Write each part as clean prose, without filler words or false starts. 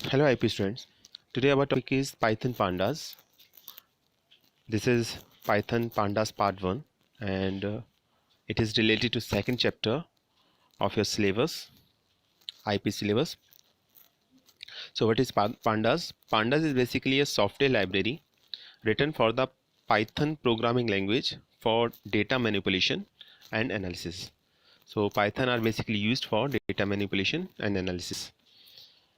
Hello IP students. Today our topic is Python pandas. This is Python pandas part 1 and it is related to second chapter of your syllabus, IP syllabus. So what is pandas? Pandas is basically a software library written for the Python programming language for data manipulation and analysis. So Python are basically used for data manipulation and analysis,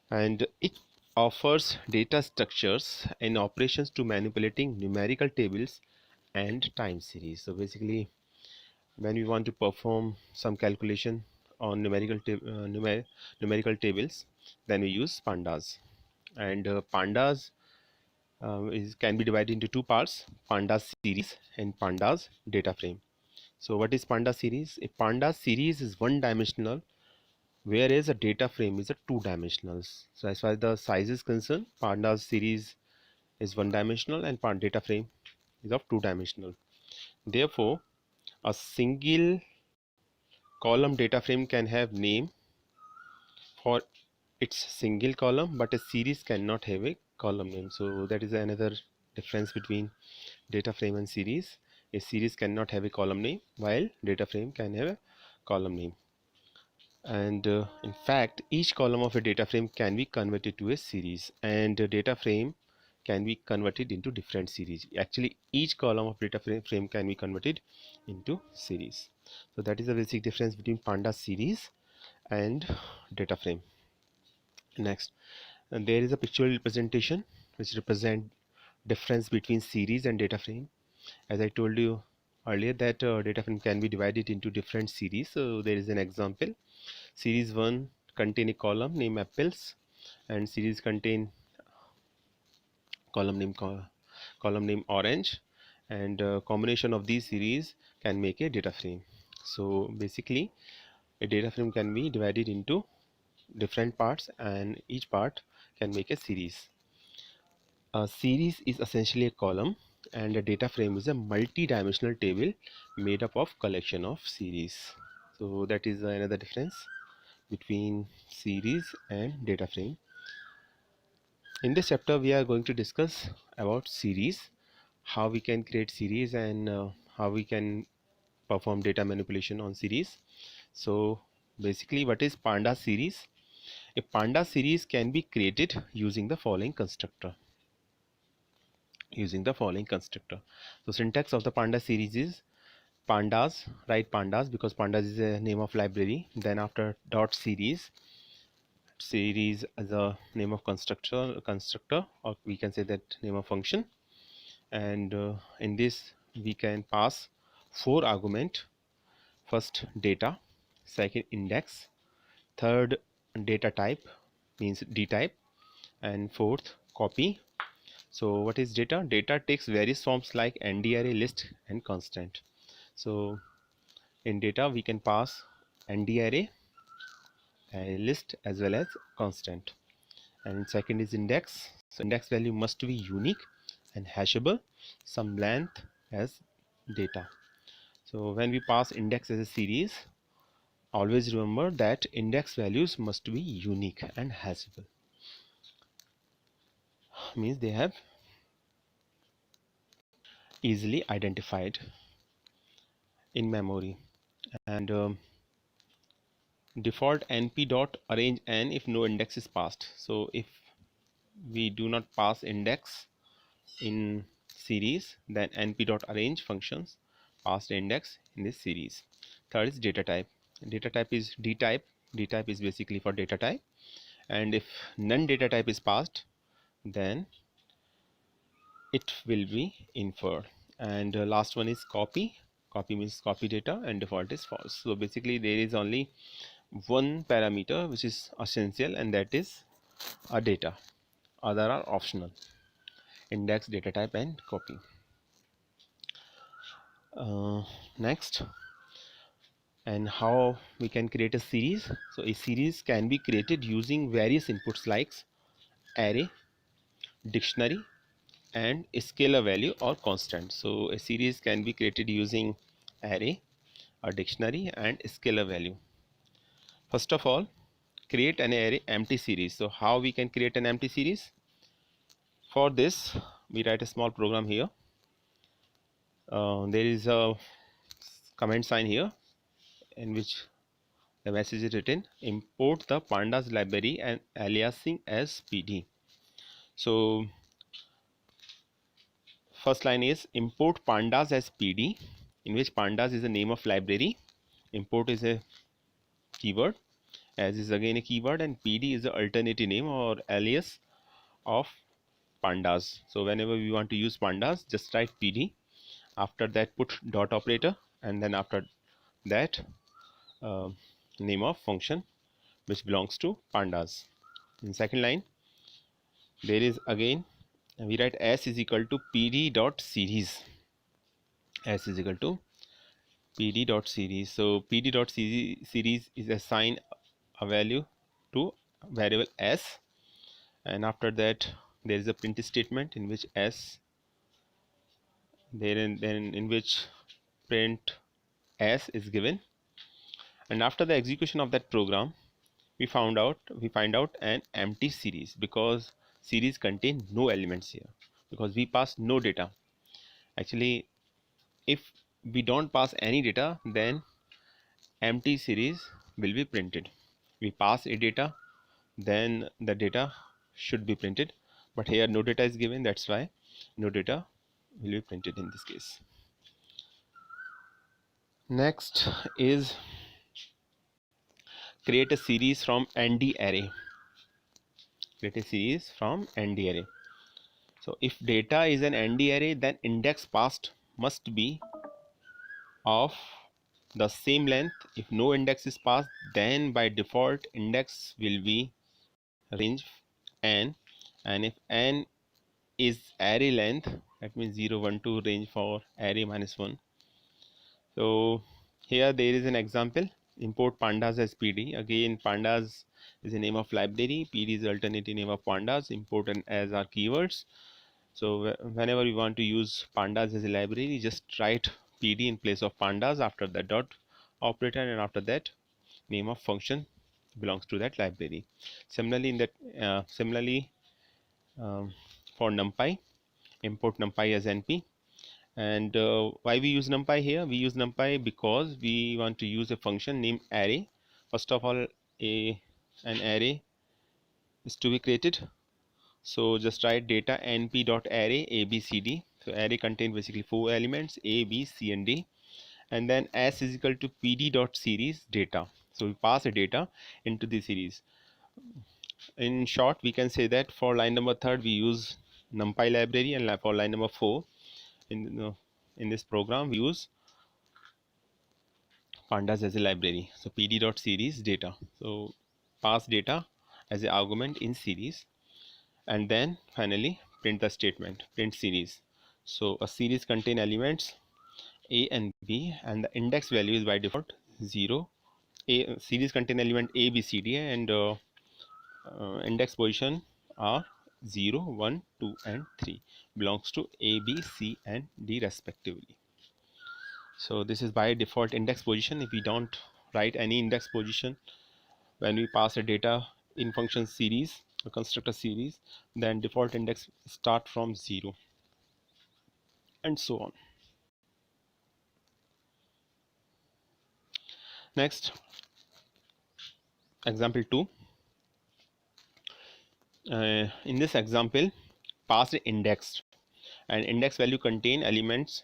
and it offers data structures and operations to manipulating numerical tables and time series. So basically, when we want to perform some calculation on numerical tables, then we use pandas. And pandas can be divided into two parts: pandas series and pandas data frame. So what is pandas series? A pandas series is one dimensional, whereas a data frame is a two-dimensional. So as far as the size is concerned, pandas series is one dimensional and data frame is of two-dimensional. Therefore, a single column data frame can have name for its single column, but a series cannot have a column name. So that is another difference between data frame and series. A series cannot have a column name, while data frame can have a column name. And in fact, each column of a data frame can be converted to a series, and a data frame can be converted into different series. Actually, each column of data frame can be converted into series. So that is the basic difference between pandas series and data frame. Next, and there is a pictorial representation which represent difference between series and data frame. As I told you earlier that data frame can be divided into different series. So there is an example. Series 1 contain a column named apples, and series contain column name orange, and combination of these series can make a data frame. So basically, a data frame can be divided into different parts, and each part can make a series. A series is essentially a column, and a data frame is a multi-dimensional table made up of collection of series. So that is another difference between series and data frame. In this chapter we are going to discuss about series, how we can create series, and how we can perform data manipulation on series. So basically, what is pandas series? A pandas series can be created using the following constructor. So syntax of the pandas series is pandas, write pandas because pandas is a name of library. Then after dot series as a name of constructor, or we can say that name of function. And in this we can pass four argument: first data, second index, third data type means d type, and fourth copy. So what is data? Data takes various forms like nd array, list, and constant. So in data we can pass nd array, a list, as well as constant. And second is index. So index value must be unique and hashable, some length as data. So when we pass index as a series, always remember that index values must be unique and hashable, means they have easily identified in memory. And default np dot arrange n if no index is passed. So if we do not pass index in series, then np dot arrange functions pass the index in this series. Third is data type. Data type is d type. D type is basically for data type, and if none data type is passed, then it will be inferred. And last one is copy. Copy means copy data, and default is false. So basically there is only one parameter which is essential, and that is a data. Other are optional: index, data type, and copy. Next, and how we can create a series. So a series can be created using various inputs like array, dictionary, and a scalar value or constant. So a series can be created using array, a dictionary, and a scalar value. First of all, create an array empty series. So how we can create an empty series? For this we write a small program here. There is a comment sign here in which the message is written, import the pandas library and aliasing as PD. So first line is import pandas as PD, in which pandas is the name of library, import is a keyword, as is again a keyword, and PD is the alternative name or alias of pandas. So whenever we want to use pandas, just write PD, after that put dot operator, and then after that uh, name of function which belongs to pandas. In second line there is again we write s is equal to pd dot series, s is equal to pd dot series. So pd dot series is assign a value to variable s, and after that there is a print statement in which s then in which print s is given, and after the execution of that program we find out an empty series, because series contain no elements here, because we pass no data. Actually if we don't pass any data, then empty series will be printed. We pass a data, then the data should be printed, but here no data is given, that's why no data will be printed in this case. Next is create a series from ND array. Create a series from ND array. So if data is an ND array, then index passed must be of the same length. If no index is passed, then by default index will be range n, and if n is array length, that means 0 1 2 range for array -1. So here there is an example, import pandas as PD. Again pandas is the name of library, PD is the alternative name of pandas, import and as are keywords. So whenever we want to use pandas as a library, just write PD in place of pandas, after that dot operator, and after that name of function belongs to that library. Similarly in that for NumPy, import NumPy as NP. And why we use NumPy here? We use NumPy because we want to use a function named array. First of all, an array is to be created. So just write data np dot array abcd. So array contains basically 4 elements a, b, c, and d, and then s is equal to pd dot series data. So we pass a data into the series. In short, we can say that for line number 3 we use NumPy library, and for line number 4 in this program we use pandas as a library. So pd dot series data. So pass data as an argument in series, and then finally print the statement, print series. So a series contain elements a and b, and the index value is by default 0. A series contain element a, b, c, d, and index position are 0 1 2 and 3, belongs to a, b, c, and d respectively. So this is by default index position. If we don't write any index position when we pass a data in function series or constructor series, then default index start from 0, and so on. Next, example 2. In this example, pass the index, and index value contain elements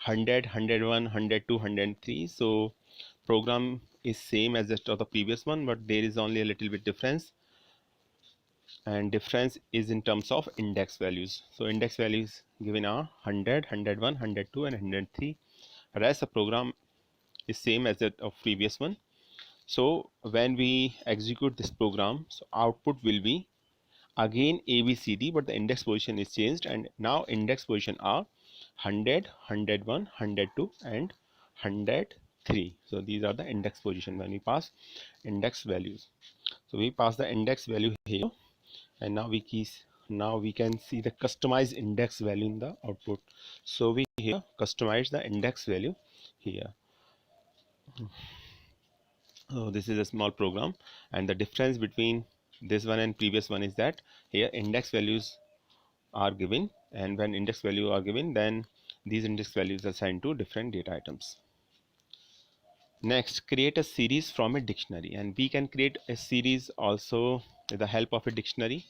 100 101 102 103. So program is same as that of the previous one, but there is only a little bit difference, and difference is in terms of index values. So index values given are 100 101 102 and 103. Rest the program is same as that of previous one. So when we execute this program, so output will be again abcd, but the index position is changed, and now index position are 100 101 102 and 103. So these are the index position when we pass index values. So we pass the index value here, and now we can see the customized index value in the output. So we here customize the index value here. So this is a small program, and the difference between this one and previous one is that here index values are given, and when index value are given, then these index values are assigned to different data items. Next, create a series from a dictionary, and we can create a series also with the help of a dictionary.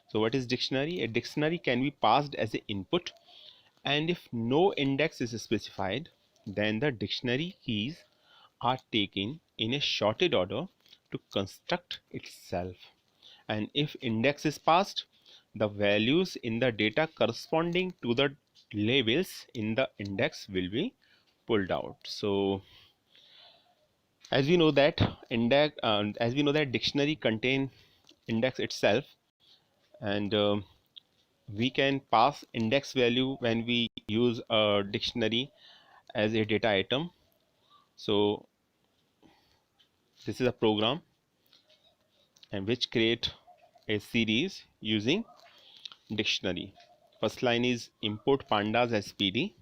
So what is dictionary? A dictionary can be passed as an input, and if no index is specified, then the dictionary keys are taken in a sorted order to construct itself. And if index is passed, the values in the data corresponding to the labels in the index will be pulled out. So as we know that dictionary contain index itself, and we can pass index value when we use a dictionary as a data item. So this is a program and which create a series using dictionary. First line is import pandas as PD.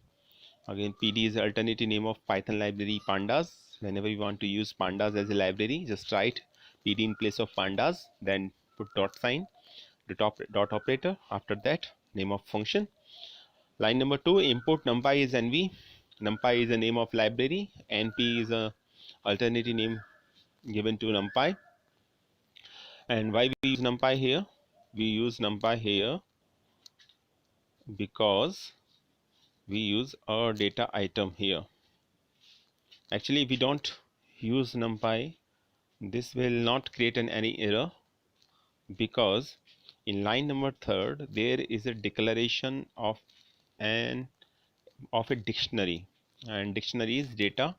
Again, PD is the alternative name of Python library pandas. Whenever you want to use pandas as a library, just write PD in place of pandas, then put dot sign, the dot operator. After that, name of function. Line number 2, import numpy is NV. Numpy is the name of library. NP is a alternative name given to numpy. And why we use numpy here? We use numpy here because we use our data item here. Actually, if we don't use numpy, this will not create any error, because in line number 3 there is a declaration of a dictionary, and dictionary is data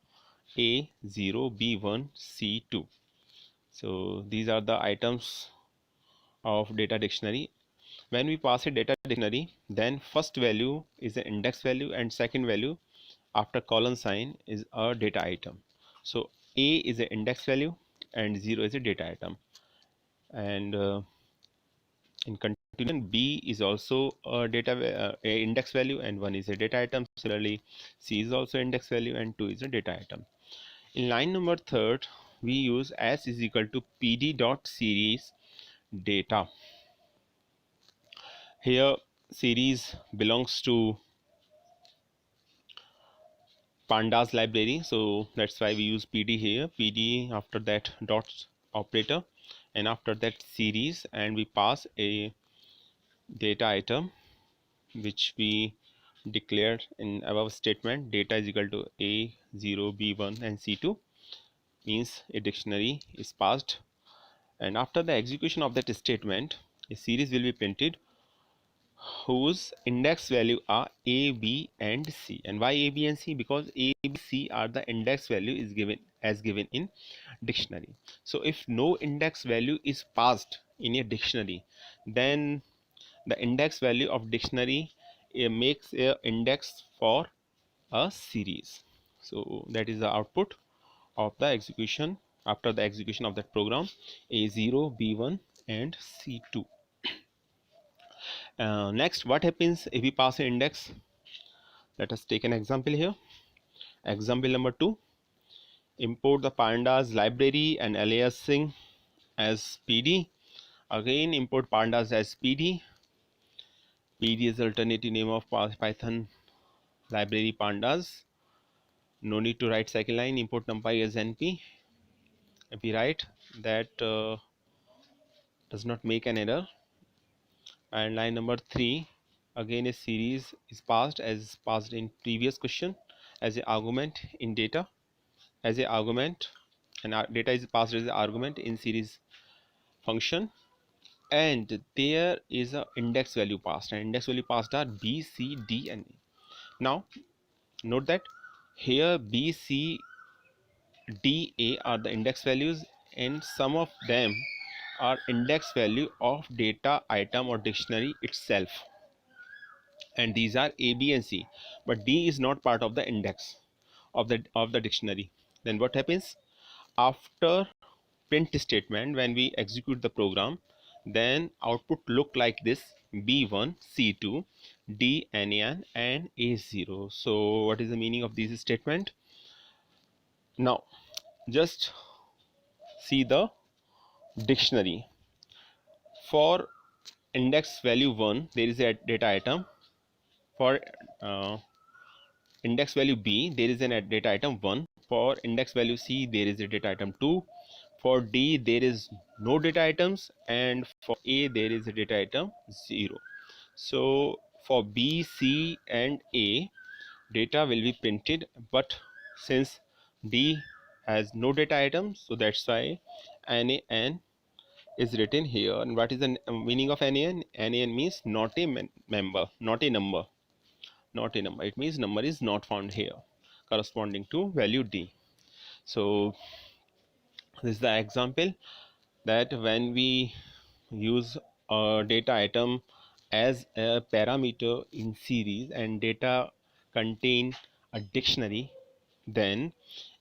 A0 B1 C2. So these are the items of data dictionary. When we pass a data dictionary, then first value is the index value, and second value after colon sign is a data item. So A is the index value and 0 is a data item, and in continuation B is also a a index value and 1 is a data item. Similarly, C is also index value and 2 is a data item. In line number 3 we use s is equal to pd dot series data. Here series belongs to pandas library, so that's why we use pd here. Pd, after that dot operator, and after that series, and we pass a data item which we declared in above statement. Data is equal to A0 B1 and C2, means a dictionary is passed, and after the execution of that statement a series will be printed whose index value are A, B and C. And why A, B and C? Because A, B, C are the index value is given in dictionary. So if no index value is passed in a dictionary, then the index value of dictionary makes a index for a series. So that is the output of the execution after the execution of that program, A0 B1 and C2. Next, what happens if we pass an index? Let us take an example here. Example number 2, import the pandas library and aliasing as PD. Again, import pandas as PD. PD is the alternative name of Python library pandas. No need to write second line, import numpy as NP. If we write that, does not make an error. And line number 3, again a series is passed as passed in previous question as an argument in data, as a argument, and our data is passed as an argument in series function, and there is a index value passed, and index value passed are B, C, D and E. Now note that here B, C, D, A are the index values, and some of them are index value of data item or dictionary itself, and these are A, B and C, but D is not part of the index of the dictionary. Then what happens after print statement? When we execute the program, then output look like this: B1 C2 D NaN and A0. So what is the meaning of this statement? Now just see the dictionary. For index value 1 there is a data item. For index value B there is a data item 1. For index value C there is a data item 2. For D there is no data items, and for A there is a data item 0. So for B, C and A data will be printed, but since D has no data items, so that's why NaN is written here. And what is the meaning of NaN? NaN means not a member, not a number, not a number. It means number is not found here, corresponding to value D. So this is the example that when we use a data item as a parameter in series and data contain a dictionary, then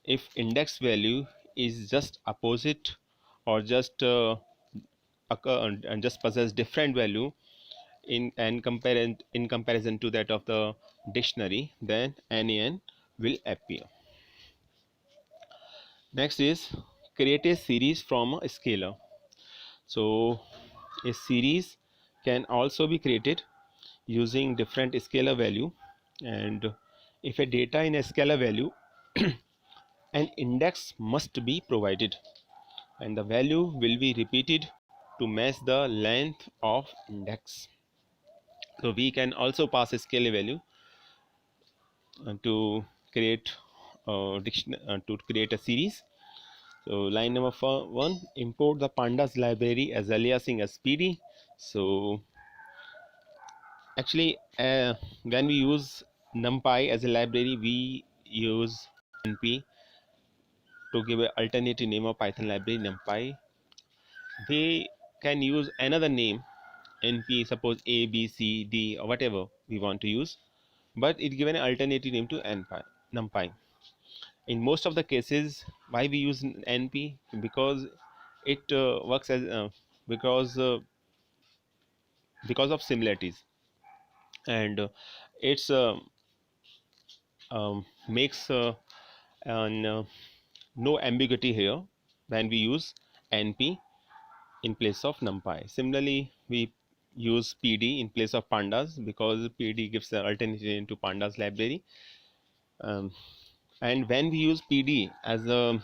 if index value is just opposite or just occur and just possess different value in comparison to that of the dictionary, then NaN will appear. Next is create a series from a scalar. So a series can also be created using different scalar value, and if a data in a scalar value an index must be provided and the value will be repeated to match the length of index. So we can also pass a scalar value to create to create a series. So line number 1, import the pandas library as aliasing as PD. So actually when we use NumPy as a library, we use NP to give an alternative name of Python library NumPy. We can use another name NP, suppose A, B, C, D or whatever we want to use, but it given an alternative name to NumPy. In most of the cases, why we use NP? Because it works as because of similarities, and it's makes no ambiguity here when we use NP in place of NumPy. Similarly, we use PD in place of pandas because PD gives the alternative name to pandas library. And when we use PD as a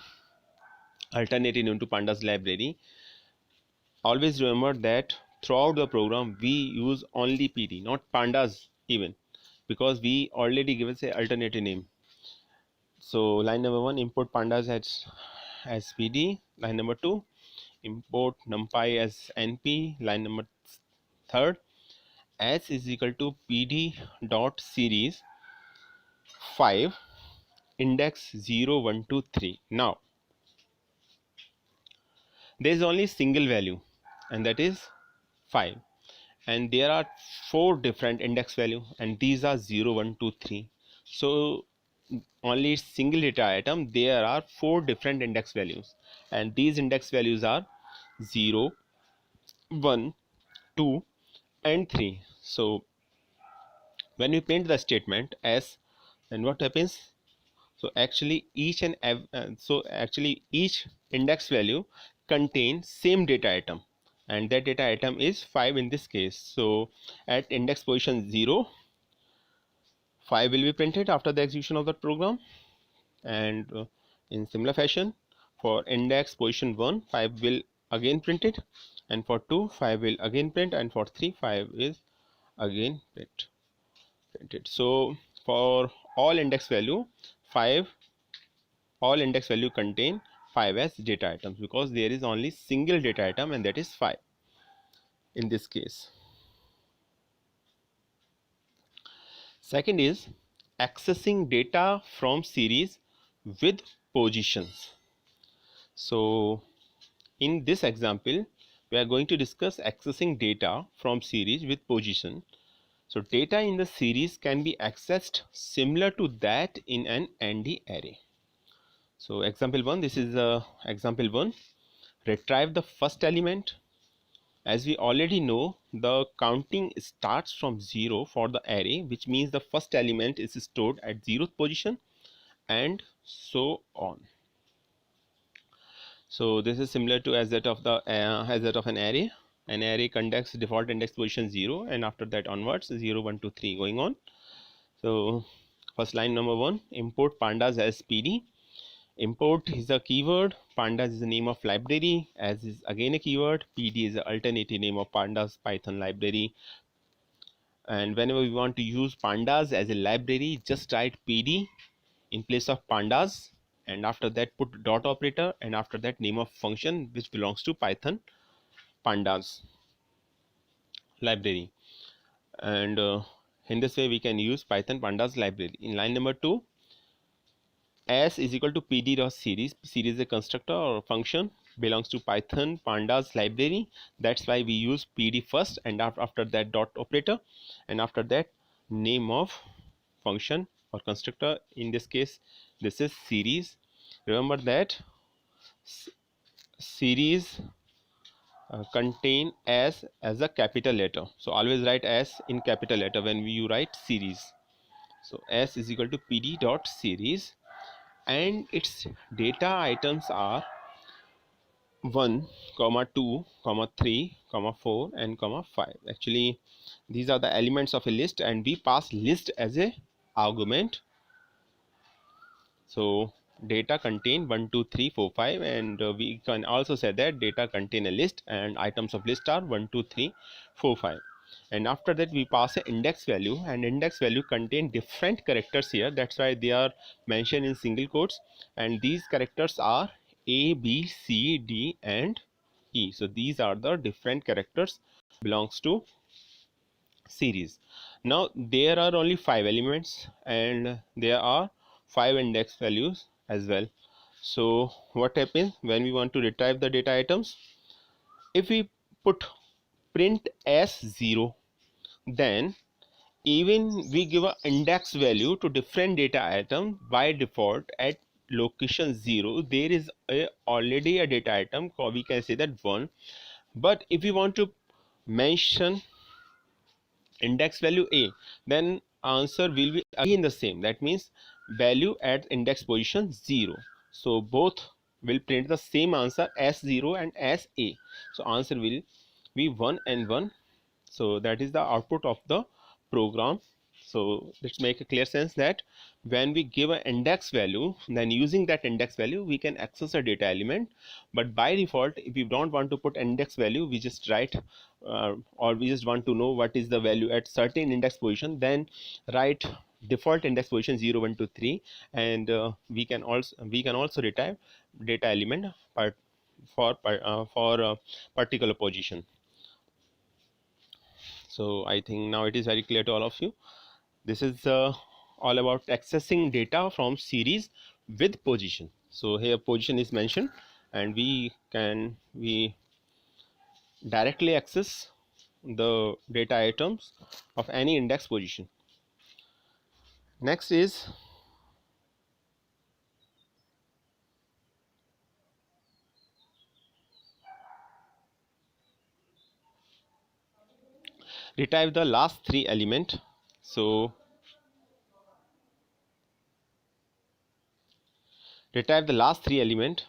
alternative name to pandas library, always remember that throughout the program we use only PD, not pandas even, because we already give us a alternative name. So line number 1, import pandas as PD. Line number 2, import NumPy as NP. Line number 3, s is equal to PD dot series 5 index 0 1 2 3. Now there is only single value, and that is 5, and there are 4 different index value, and these are 0 1 2 3. So only single data item, there are 4 different index values, and these index values are 0 1 2 and 3. So when we print the statement s, then what happens? So actually each index value contains same data item, and that data item is 5 in this case. So at index position 0, 5 will be printed after the execution of the program, and in similar fashion for index position 1, 5 will again printed, and for 2, 5 will again print, and for 3, 5 is again printed. So for all index value 5, all index value contain 5 as data items, because there is only single data item, and that is 5 in this case. Second is accessing data from series with positions. So in this example we are going to discuss accessing data from series with position. So data in the series can be accessed similar to that in an ND array. So example 1, this is example 1. Retrieve the first element. As we already know, the counting starts from 0 for the array, which means the first element is stored at 0th position, and so on. So this is similar to as that of the as that of an array. An array conducts default index position 0, and after that onwards 0 1 2 3 going on. So first line number 1, import pandas as PD. Import is a keyword, pandas is the name of library, as is again a keyword, PD is the alternative name of pandas Python library. And whenever we want to use pandas as a library, just write PD in place of pandas, and after that put dot operator, and after that name of function which belongs to Python pandas library. And in this way we can use Python pandas library. In line number 2, s is equal to pd dot series. Series is a constructor or function belongs to Python pandas library. That's why we use pd first, and after that dot operator, and after that name of function or constructor. In this case this is series. Remember that series contain s as a capital letter, so always write s in capital letter when you write series. So s is equal to pd dot series, and its data items are 1 comma 2 comma 3 comma 4 and comma 5. Actually these are the elements of a list, and we pass list as a argument. So data contain 1 2 3 4 5, and we can also say that data contain a list and items of list are 1 2 3 4 5. And after that we pass a index value, and index value contain different characters here. That's why they are mentioned in single quotes, and these characters are A, B, C, D and E. So these are the different characters belongs to series. Now there are only 5 elements, and there are 5 index values as well. So what happens when we want to retrieve the data items? If we put print s0, then even we give a index value to different data item, by default at location 0 there is already a data item, or we can say that 1. But if we want to mention index value A, then answer will be again the same. That means value at index position 0. So both will print the same answer S0 and SA. So answer will be 1 and 1. So that is the output of the program. So let's make a clear sense that when we give an index value, then using that index value we can access a data element. But by default, if we don't want to put index value, we just write or we just want to know what is the value at certain index position, then write default index position 0 1 2 3, and we can also retrieve data element for particular position. So I think now it is very clear to all of you. This is all about accessing data from series with position. So here position is mentioned, and we directly access the data items of any index position. Next is retrieve the last 3 element. So retrieve the last 3 element.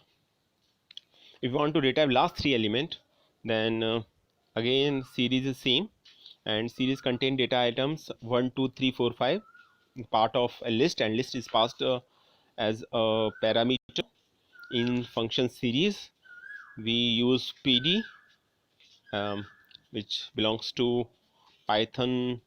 If you want to retrieve last 3 element, then again series is same, and series contain data items 1 2 3 4 5, part of a list, and list is passed as a parameter. In function series we use PD, which belongs to Python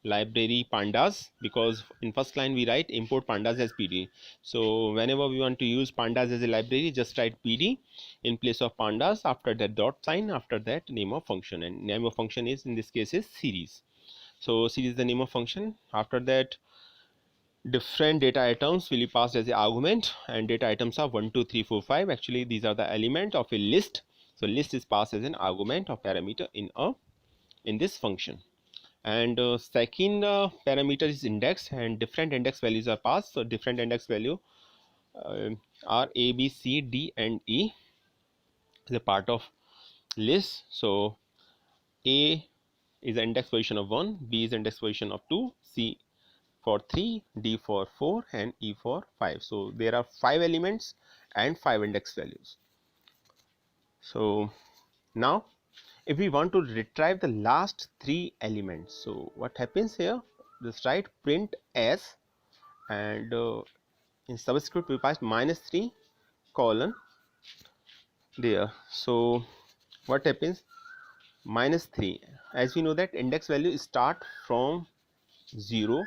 library pandas, because in first line we write import pandas as PD. So whenever we want to use pandas as a library, just write PD in place of pandas, after that dot sign, after that name of function, and name of function is in this case is series. So series is the name of function. After that different data items will be passed as the argument, and data items are 1 2 3 4 5. Actually these are the element of a list. So list is passed as an argument of parameter in this function. And second parameter is index, and different index values are passed. So different index value are A, B, C, D and E is a part of list. So A is the index position of 1, B is index position of 2, C for 3, D for 4 and E for 5. So there are 5 elements and 5 index values. So now if we want to retrieve the last three elements, so what happens here, just write print s, and in subscript we pass -3 colon there. So what happens, -3, as we know that index value start from 0,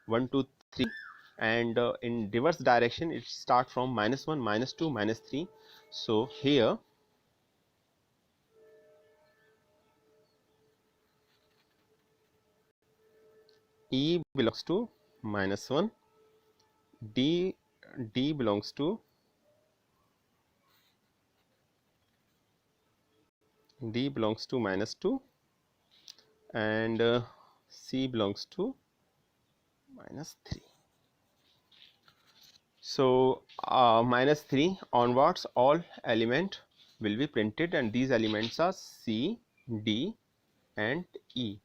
1, 2, 3, and in reverse direction it start from -1, -2, -3. So here E belongs to -1, D belongs to -2, and C belongs to -3. So -3 onwards all element will be printed, and these elements are C, D and E.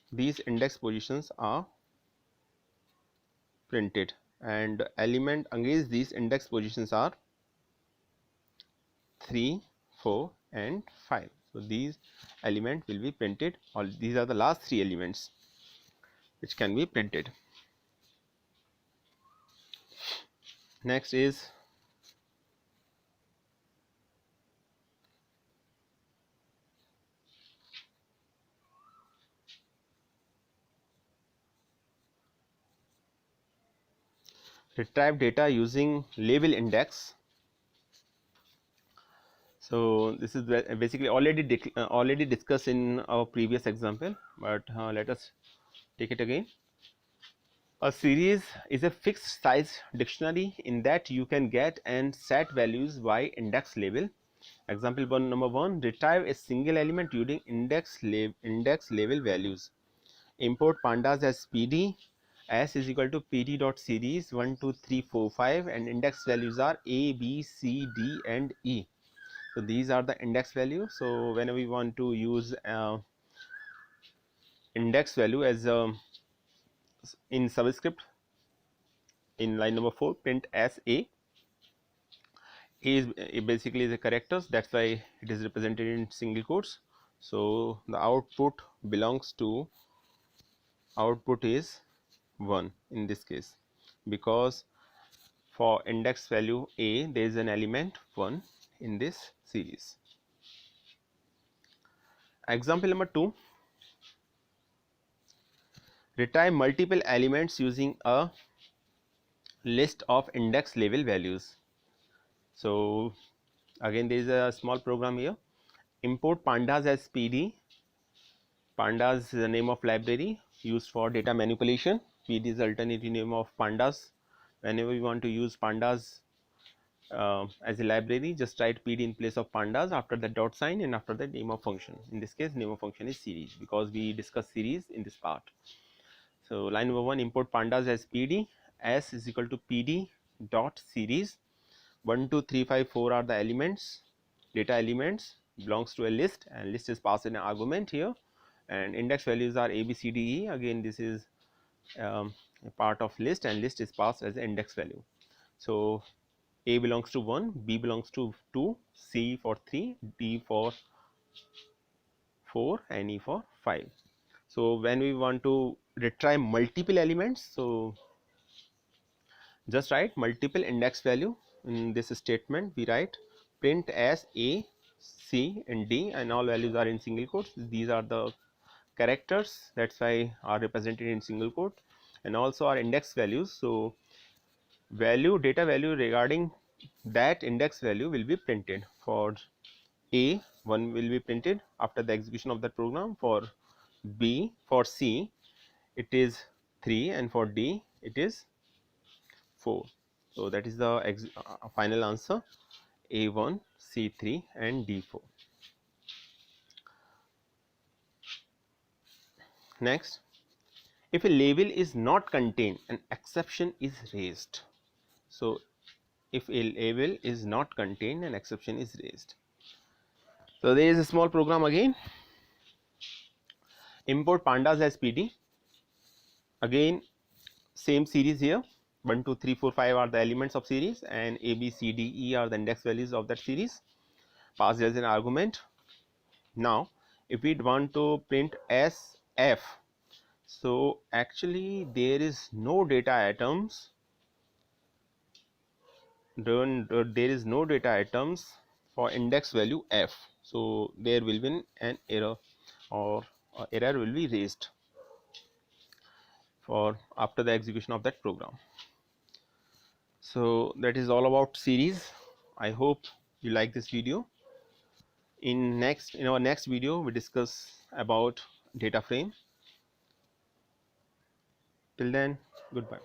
These index positions are printed, and element against these index positions are 3, 4 and 5. So these element will be printed, or these are the last three elements which can be printed. Next is retrieve data using label index. So this is basically already discussed in our previous example, but let us take it again. A series is a fixed size dictionary in that you can get and set values by index label. Example number 1, retrieve a single element using index label values. Import pandas as PD. S is equal to PD dot series 1, 2, 3, 4, 5, and index values are A, B, C, D and E. So these are the index values. So whenever we want to use index value as in subscript, in line number 4, print as A. A is basically the characters, that's why it is represented in single quotes. So the output is 1 in this case, because for index value A there is an element 1 in this series. Example number 2, retrieve multiple elements using a list of index label values. So again there is a small program here. Import pandas as PD. Pandas is the name of library used for data manipulation. PD is the alternative name of pandas. Whenever we want to use pandas as a library, just write PD in place of pandas after the dot sign and after the name of function. In this case, name of function is series, because we discuss series in this part. So line number 1, import pandas as PD. S is equal to PD dot series. 1, 2, 3, 5, 4 are the elements, data elements belongs to a list, and list is passed in an argument here, and index values are A, B, C, D, E. Again this is a part of list, and list is passed as an index value. So A belongs to 1, B belongs to 2, C for 3, D for 4 and E for 5. So when we want to retrieve multiple elements, so just write multiple index value. In this statement we write print as A, C and D, and all values are in single quotes. These are the characters, that's why are represented in single quote, and also our index values. So data value regarding that index value will be printed. For A, 1 will be printed after the execution of the program. For C it is 3, and for D it is 4. So that is the final answer, A1, C3 and D4. Next, if a label is not contained, an exception is raised. So if a label is not contained, an exception is raised. So there is a small program again. Import pandas as PD. Again same series here, 1, 2, 3, 4, 5 are the elements of series, and A, B, C, D, E are the index values of that series. passed as an argument. Now if we want to print SF, so actually there is no data items, there is no data items for index value f, so there will be an error, or error will be raised for after the execution of that program. So that is all about series. I hope you like this video. In our next video we discuss about data frame. Till then, goodbye.